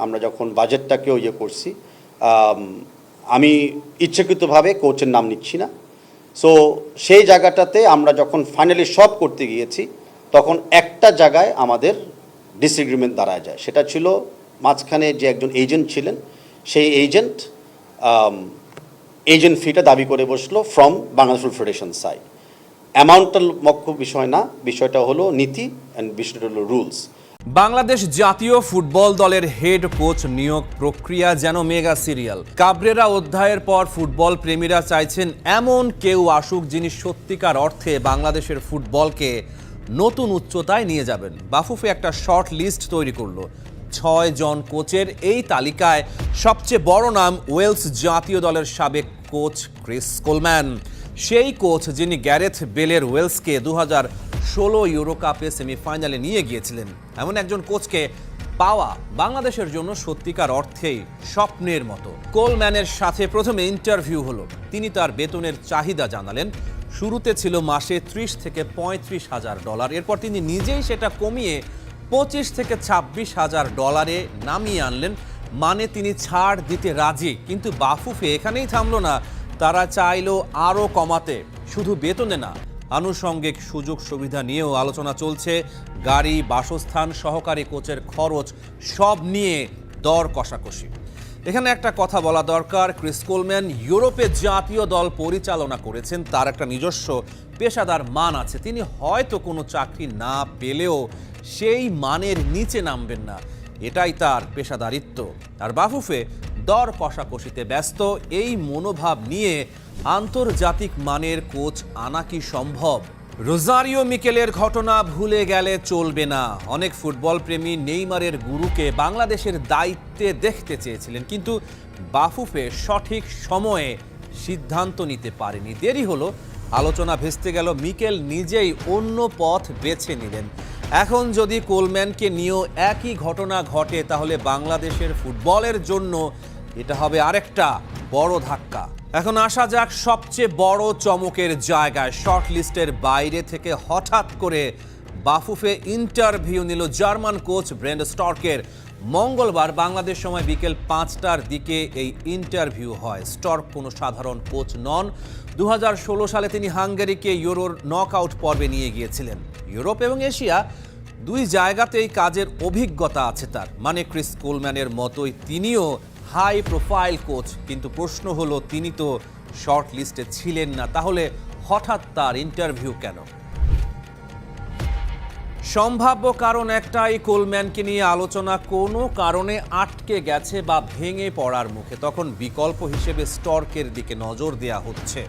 আমরা যখন বাজেটটাকেও করছি, আমি ইচ্ছাকৃতভাবে কোচের নাম নিচ্ছি না। সো সেই জায়গাটাতে আমরা যখন ফাইনালি সব করতে গিয়েছি, তখন একটা জায়গায় আমাদের ডিসএগ্রিমেন্ট দাঁড়ায় যায়। সেটা ছিল মাঝখানে যে একজন এজেন্ট ছিলেন, সেই এজেন্ট ফিটা দাবি করে বসলো from Bangladesh football federation side. অ্যামাউন্টটা মুখ্য বিষয় না, বিষয়টা হলো নীতি অ্যান্ড বিষয়টা হলো রুলস। বাংলাদেশ জাতীয় ফুটবল দলের হেড কোচ নিয়োগ প্রক্রিয়া যেন মেগা সিরিয়াল। কাবরেরা অধ্যায়ের পর ফুটবল প্রেমীরা চাইছেন এমন কেউ আসুক যিনি সত্যিকার অর্থে বাংলাদেশের ফুটবলকে নতুন উচ্চতায় নিয়ে যাবেন। বাফুফে একটা শর্ট লিস্ট তৈরি করলো 6 জন কোচের। এই তালিকায় সবচেয়ে বড় নাম ওয়েলস জাতীয় দলের সাবেক কোচ ক্রিস কোলম্যান। সেই কোচ যিনি গ্যারেথ বেলের ওয়েলসকে 2016 ইউরো কাপে সেমিফাইনালে নিয়ে গিয়েছিলেন। এমন একজন কোচকে পাওয়া বাংলাদেশের জন্য সত্যিকার অর্থেই স্বপ্নের মতো। কোলম্যানের সাথে প্রথমে ইন্টারভিউ হলো। তিনি তার বেতনের চাহিদা জানালেন। শুরুতে ছিল মাসে 30 থেকে 35 হাজার ডলার। এরপর তিনি নিজেই সেটা কমিয়ে 25 থেকে 26 হাজার ডলারে নামিয়ে আনলেন। মানে তিনি ছাড় দিতে রাজি। কিন্তু বাফুফে এখানেই থামলো না, তারা চাইলো আরও কমাতে। শুধু বেতনে না, আনুষঙ্গিক সুযোগ সুবিধা নিয়েও আলোচনা চলছে। গাড়ি, বাসস্থান, সহকারী কোচের খরচ সব নিয়ে দর কষাকষি। এখানে একটা কথা বলা দরকার, ক্রিস কোলম্যান ইউরোপে জাতীয় দল পরিচালনা করেছেন। তার একটা নিজস্ব পেশাদার মান আছে। তিনি হয়তো কোনো চাকরি না পেলেও সেই মানের নিচে নামবেন না, এটাই তার পেশাদারিত্ব। আর বাফুফে দর কষাকষিতে ব্যস্ত। এই মনোভাব নিয়ে আন্তর্জাতিক মানের কোচ আনা কি সম্ভব? রোজারিও মিকেলের ঘটনা ভুলে গেলে চলবে না। অনেক ফুটবল প্রেমী নেইমারের গুরুকে বাংলাদেশের দায়িত্বে দেখতে চেয়েছিলেন, কিন্তু বাফুফে সঠিক সময়ে সিদ্ধান্ত নিতে পারেনি। দেরি হলো, আলোচনা ভেস্তে গেল। মিকেল নিজেই অন্য পথ বেছে নিলেন। এখন যদি কোলম্যানকে নিয়েও একই ঘটনা ঘটে, তাহলে বাংলাদেশের ফুটবলের জন্য এটা হবে আরেকটা বড় ধাক্কা। এখন আসা যাক সবচেয়ে বড় চমকের জায়গায়। শর্ট লিস্টের বাইরে থেকে হঠাৎ করে বাফুফে ইন্টারভিউ নিল জার্মান কোচ ব্রেন্ড স্টর্কের। মঙ্গলবার বাংলাদেশ সময় বিকেল 5টার দিকে এই ইন্টারভিউ হয়। স্টর্ক কোনো সাধারণ কোচ নন। 2016 সালে তিনি হাঙ্গেরিকে ইউরোর নকআউট পর্বে নিয়ে গিয়েছিলেন। ইউরোপ এবং এশিয়া দুই জায়গাতেই কাজের অভিজ্ঞতা আছে তার। মানে ক্রিস কোলম্যানের মতোই তিনিও হাই প্রোফাইল কোচ। কিন্তু প্রশ্ন হলো, তিনি তো শর্ট লিস্টে ছিলেন না, তাহলে হঠাৎ তার ইন্টারভিউ কেন? সম্ভাব্য কারণ একটাই, কোলম্যানকে নিয়ে আলোচনা কোনো কারণে আটকে গেছে বা ভেঙে পড়ার মুখে। তখন বিকল্প হিসেবে স্টর্কের দিকে নজর দেয়া হচ্ছে।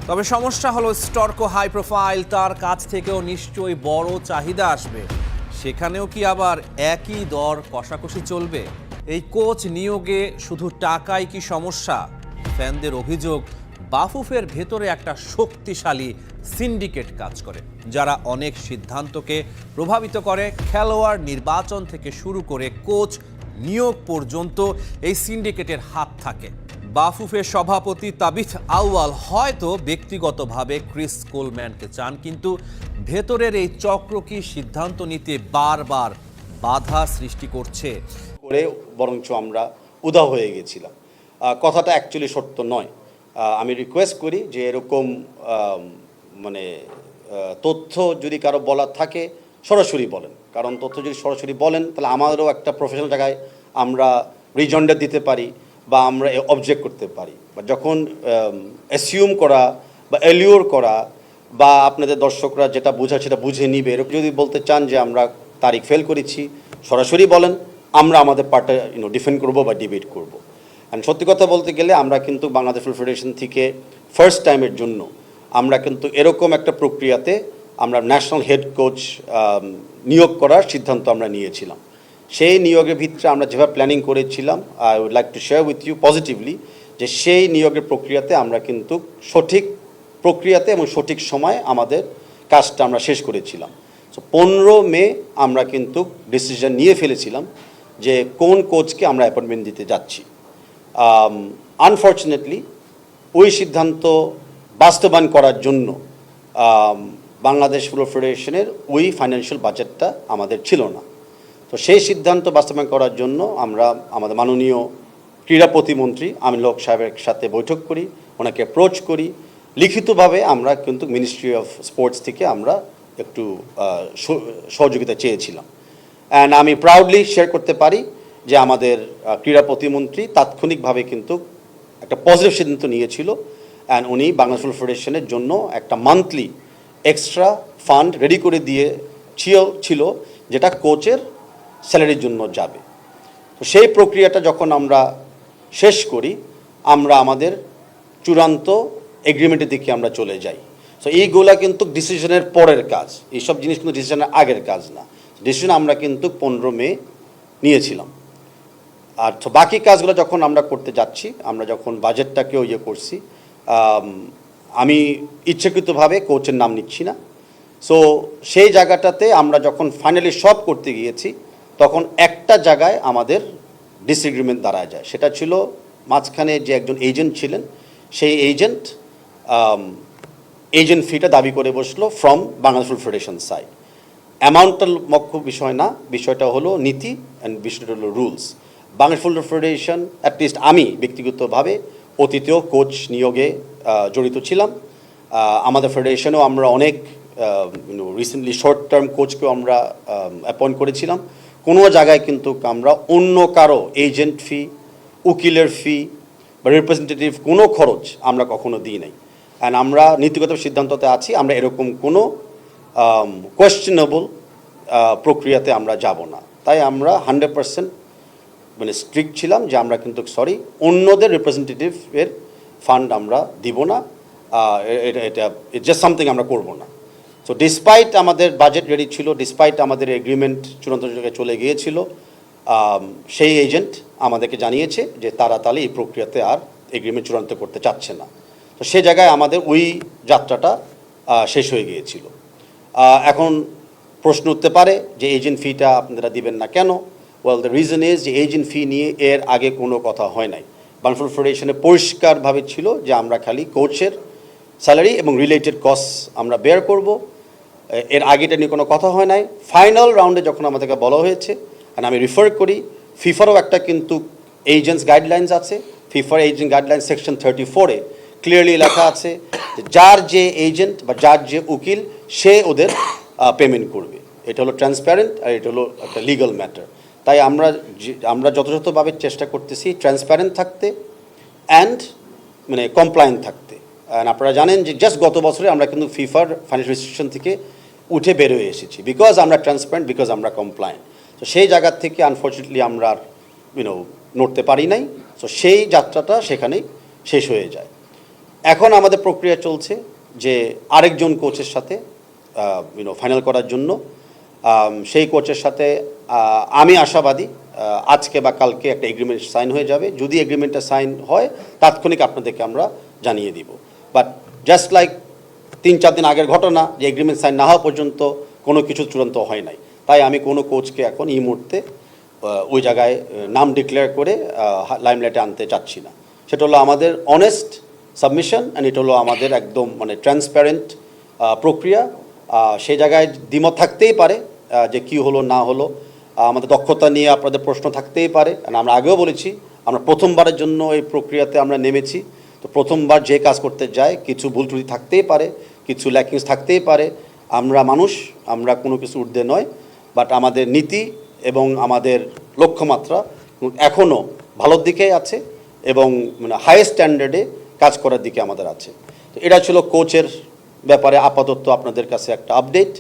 তবে সমস্যা হলো, স্টর্কও হাই প্রোফাইল, তার কাছ থেকেও নিশ্চয়ই বড় চাহিদা আসবে। সেখানেও কি আবার একই দর কষাকষি চলবে? এই কোচ নিয়োগে শুধু টাকাই কি সমস্যা? ফ্যানদের অভিযোগ, বাফুফের ভেতরে একটা শক্তিশালী সিন্ডিকেট কাজ করে, যারা অনেক সিদ্ধান্তকে প্রভাবিত করে। খেলোয়াড় নির্বাচন থেকে শুরু করে কোচ নিয়োগ পর্যন্ত এই সিন্ডিকেটের হাত থাকে। বাফুফের সভাপতি তাবিথ আউয়াল হয়তো ব্যক্তিগতভাবে ক্রিস কোলম্যানকে চান, কিন্তু ভেতরের এই চক্র কি সিদ্ধান্ত নিতে বারবার বাধা সৃষ্টি করছে? বরঞ্চ আমরা উদাও হয়ে গেছিলাম। কথাটা অ্যাকচুয়ালি সত্য নয়। আমি রিকোয়েস্ট করি যে এরকম তথ্য যদি কারো বলার থাকে সরাসরি বলেন, কারণ তথ্য যদি সরাসরি বলেন তাহলে আমাদেরও একটা প্রফেশনাল জায়গায় আমরা রিজন্ডার দিতে পারি বা আমরা অবজেক্ট করতে পারি। বা যখন অ্যাসিউম করা বা এলিওর করা বা আপনাদের দর্শকরা যেটা বোঝা সেটা বুঝে নিবে, এরকম যদি বলতে চান যে আমরা তারিখ ফেল করেছি, সরাসরি বলেন, আমরা আমাদের পার্টটা ডিফেন্ড করবো বা ডিবেট করবো। অ্যান্ড সত্যি কথা বলতে গেলে আমরা কিন্তু বাংলাদেশ ফুটবল ফেডারেশন থেকে ফার্স্ট টাইমের জন্য আমরা কিন্তু এরকম একটা প্রক্রিয়াতে আমরা ন্যাশনাল হেড কোচ নিয়োগ করার সিদ্ধান্ত আমরা নিয়েছিলাম। সেই নিয়োগের ভিতরে আমরা যেভাবে প্ল্যানিং করেছিলাম, I would like to share with you positively, যে সেই নিয়োগের প্রক্রিয়াতে আমরা কিন্তু সঠিক প্রক্রিয়াতে এবং সঠিক সময়ে আমাদের কাজটা আমরা শেষ করেছিলাম। সো 15 মে আমরা কিন্তু ডিসিশন নিয়ে ফেলেছিলাম যে কোন কোচকে আমরা অ্যাপয়েন্টমেন্ট দিতে যাচ্ছি। আনফর্চুনেটলি ওই সিদ্ধান্ত বাস্তবায়ন করার জন্য বাংলাদেশ ফুটবল ফেডারেশনের ওই ফাইন্যান্সিয়াল বাজেটটা আমাদের ছিল না। তো সেই সিদ্ধান্ত বাস্তবায়ন করার জন্য আমরা আমাদের মাননীয় ক্রীড়া প্রতিমন্ত্রী আমিনুল হক সাহেবের সাথে বৈঠক করি, ওনাকে অ্যাপ্রোচ করি, লিখিতভাবে আমরা কিন্তু মিনিস্ট্রি অফ স্পোর্টস থেকে আমরা একটু সহযোগিতা চেয়েছিলাম। অ্যান্ড আমি প্রাউডলি শেয়ার করতে পারি যে আমাদের ক্রীড়া প্রতিমন্ত্রী তাৎক্ষণিকভাবে কিন্তু একটা পজিটিভ সিদ্ধান্ত নিয়েছিল, অ্যান্ড উনি বাংলাদেশ ফুটবল ফেডারেশনের জন্য একটা মান্থলি এক্সট্রা ফান্ড রেডি করে দিয়ে ছিল যেটা কোচের স্যালারির জন্য যাবে। তো সেই প্রক্রিয়াটা যখন আমরা শেষ করি, আমরা আমাদের চূড়ান্ত এগ্রিমেন্টের দিকে আমরা চলে যাই। সো এইগুলা কিন্তু ডিসিশনের পরের কাজ, এইসব জিনিস কিন্তু ডিসিশনের আগের কাজ না। ডিসিশন আমরা কিন্তু 15 মে নিয়েছিলাম। আর তো বাকি কাজগুলো যখন আমরা করতে যাচ্ছি, আমরা যখন বাজেটটাকেও করছি, আমি ইচ্ছাকৃতভাবে কোচের নাম নিচ্ছি না। সো সেই জায়গাটাতে আমরা যখন ফাইনালি সব করতে গিয়েছি, তখন একটা জায়গায় আমাদের ডিসএগ্রিমেন্ট দাঁড়ায় যায়। সেটা ছিল মাঝখানে যে একজন এজেন্ট ছিলেন, সেই এজেন্ট ফিটা দাবি করে বসলো from Bangladesh football federation side. অ্যামাউন্টটা মুখ্য বিষয় না, বিষয়টা হলো নীতি অ্যান্ড বিষয়টা হলো rules. Bangladesh football federation, at least আমি ব্যক্তিগতভাবে অতীতেও কোচ নিয়োগে জড়িত ছিলাম। আমাদের ফেডারেশনেও আমরা অনেক রিসেন্টলি শর্ট টার্ম কোচকেও আমরা অ্যাপয়েন্ট করেছিলাম। কোনো জায়গায় কিন্তু আমরা অন্য কারো এজেন্ট ফি, উকিলের ফি বা রিপ্রেজেন্টেটিভ কোনো খরচ আমরা কখনো দিই নাই। অ্যান্ড আমরা নীতিগত সিদ্ধান্ততে আছি, আমরা এরকম কোনো কোয়েশ্চেনেবল প্রক্রিয়াতে আমরা যাব না। তাই আমরা 100% মানে স্ট্রিক্ট ছিলাম যে আমরা কিন্তু অন্যদের রিপ্রেজেন্টেটিভের ফান্ড আমরা দিব না, এটা জাস্ট সামথিং আমরা করব না। সো ডিসপাইট আমাদের বাজেট রেডি ছিল, ডিসপাইট আমাদের এগ্রিমেন্ট চূড়ান্ত জায়গায় চলে গিয়েছিল, সেই এজেন্ট আমাদেরকে জানিয়েছে যে তারা তাহলে এই প্রক্রিয়াতে আর এগ্রিমেন্ট চূড়ান্ত করতে চাচ্ছে না। তো সেই জায়গায় আমাদের ওই যাত্রাটা শেষ হয়ে গিয়েছিল। এখন প্রশ্ন উঠতে পারে যে এজেন্ট ফিটা আপনারা দিবেন না কেন? ওয়েল, দ্য রিজন ইজ যে এজেন্ট ফি নিয়ে এর আগে কোনো কথা হয় নাই। বাংলাদেশ ফুটবল ফেডারেশনে পরিষ্কারভাবে ছিল যে আমরা খালি কোচের স্যালারি এবং রিলেটেড কস্ট আমরা বেয়ার করব। এর আগে এটা নিয়ে কোনো কথা হয় নাই। ফাইনাল রাউন্ডে যখন আমাদেরকে বলা হয়েছে, আর আমি রিফার করি ফিফারও একটা কিন্তু এজেন্টস গাইডলাইন্স আছে। ফিফার এজেন্ট গাইডলাইন্স সেকশন 34-এ ক্লিয়ারলি লেখা আছে যে যার যে এজেন্ট বা যার যে উকিল, সে ওদের পেমেন্ট করবে। এটা হলো ট্রান্সপ্যারেন্ট আর এটা হলো একটা লিগাল ম্যাটার। তাই আমরা যথাযথভাবে চেষ্টা করতেছি ট্রান্সপ্যারেন্ট থাকতে অ্যান্ড মানে কমপ্লায়েন্ট থাকতে। অ্যান্ড আপনারা জানেন যে জাস্ট গত বছরে আমরা কিন্তু ফিফার ফাইন্যান্সিয়াল রেস্ট্রিকশন থেকে উঠে বেরোয় এসেছি, বিকজ আমরা ট্রান্সপ্যারেন্ট, বিকজ আমরা কমপ্লায়েন্ট। তো সেই জায়গা থেকে আনফর্চুনেটলি আমরা আর নড়তে পারি নাই। সো সেই যাত্রাটা সেখানেই শেষ হয়ে যায়। এখন আমাদের প্রক্রিয়া চলছে যে আরেকজন কোচের সাথে ফাইনাল করার জন্য। সেই কোচের সাথে আমি আশাবাদী আজকে বা কালকে একটা এগ্রিমেন্ট সাইন হয়ে যাবে। যদি এগ্রিমেন্টটা সাইন হয়, তাৎক্ষণিক আপনাদেরকে আমরা জানিয়ে দিব। বাট জাস্ট লাইক 3-4 দিন আগের ঘটনা যে এগ্রিমেন্ট সাইন না হওয়া পর্যন্ত কোনো কিছু চূড়ান্ত হয় নাই। তাই আমি কোনো কোচকে এখন এই মুহূর্তে ওই জায়গায় নাম ডিক্লেয়ার করে লাইমলাইটে আনতে চাচ্ছি না। সেটা হলো আমাদের অনেস্ট সাবমিশন, অ্যান্ড এটা হলো আমাদের একদম মানে ট্রান্সপ্যারেন্ট প্রক্রিয়া। সেই জায়গায় দ্বিমত থাকতেই পারে যে কি হলো না হলো, আমাদের দক্ষতা নিয়ে আপনাদের প্রশ্ন থাকতেই পারে। আমরা আগেও বলেছি আমরা প্রথমবারের জন্য এই প্রক্রিয়াতে আমরা নেমেছি। তো প্রথমবার যে কাজ করতে যায় কিছু ভুল ত্রুটি থাকতেই পারে, কিছু ল্যাকিংস থাকতেই পারে। আমরা মানুষ, আমরা কোনো কিছু ঊর্ধ্বে নয়। বাট আমাদের নীতি এবং আমাদের লক্ষ্যমাত্রা এখনও ভালোর দিকেই আছে এবং মানে হাইয়েস্ট স্ট্যান্ডার্ডে কাজ করার দিকে আমাদের আছে। তো এটা ছিল কোচের ব্যাপারে আপাতত আপনাদের কাছে একটা আপডেট।